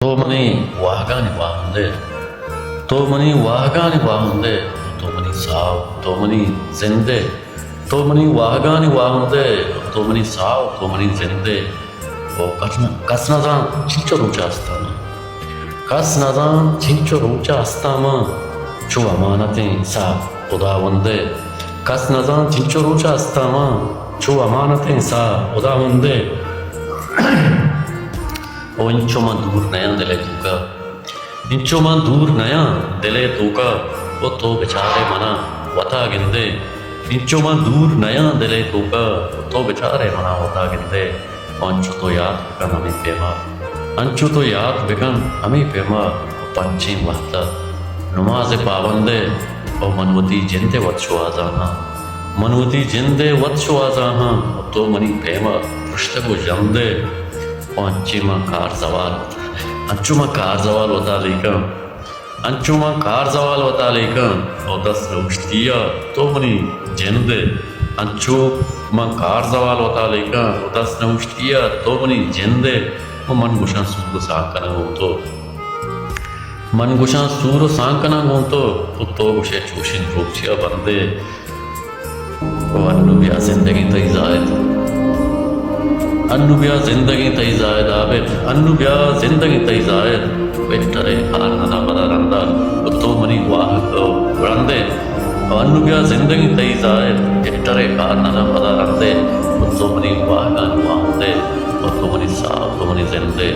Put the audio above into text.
도머니 와가니 와는데 도머니 와가니 와는데 도머니 사오 도머니 젠데 도머니 와가니 와는데 도머니 사오 도머니 젠데 가스나단 진짜 로자 아스타마 가스나단 진짜 로자 아스타마 주아마나테 사 오다원데 가스나단 진짜 로자 아스타마 주아마나테 사 오다원데 ਉਹ ਇੰਚੋਂ ਦੂਰ ਨਯਾ ਦਿਲੇ ਤੂਕਾ ਇੰਚੋਂ ਦੂਰ ਨਯਾ ਦਿਲੇ ਤੂਕਾ ਉਹ ਤੋ ਵਿਚਾਰੇ ਮਨਾ ਵਤਾ ਗਿੰਦੇ ਇੰਚੋਂ ਦੂਰ ਨਯਾ ਦਿਲੇ ਤੂਕਾ ਤੋ ਵਿਚਾਰੇ ਮਨਾ ਵਤਾ ਗਿੰਦੇ ਅੰਚੋ ਤੋਂ ਯਾਦ ਬਿਕਨ ਅਮੀ ਪੇਮਾ ਅੰਚੋ ਤੋਂ ਯਾਦ ਬਿਕਨ ਅਮੀ ਪੇਮਾ ਪੰਚੀ ਵਹਤਾ ਨਮਾਜ਼ ਪਾਬੰਦੇ ਉਹ ਮਨਵਤੀ ਜਿੰਦੇ ਵਤਸ਼ੋ ਆਜ਼ਾਨਾ ਮਨਵਤੀ ਜਿੰਦੇ ਵਤਸ਼ੋ ਆਜ਼ਾਨਾ ਤੋ money ਪੇਮਾ ਪੁਸ਼ਤਕੋ ਜੰਦੇ Anchuma kar zawal Anchuma kar zawal होता लेकिन Anchuma kar zawal होता लेकिन और 10 रुष्टिया तो मनी जिंदे Anchuma kar zawal होता लेकिन और 10 रुष्टिया तो मनी जिंदे वो मन गुशां सूर सांकना हो तो मन गुशां सूर सांकना हो तो गुशे चोशिन रूपचिया बंदे वो अन्नुबिया जिंदगी तई जायद अन्नुबिया जिंदगी तई जायद आबिद अन्नुबिया जिंदगी तई जायद बेटरे हार ना बदा रंदा तो मनी वाह रंदे अन्नुबिया जिंदगी तई जायद बेटरे हार ना बदा रंदे तो मनी वाह गान वाहदे तो मनी साफ तो मनी जिंदे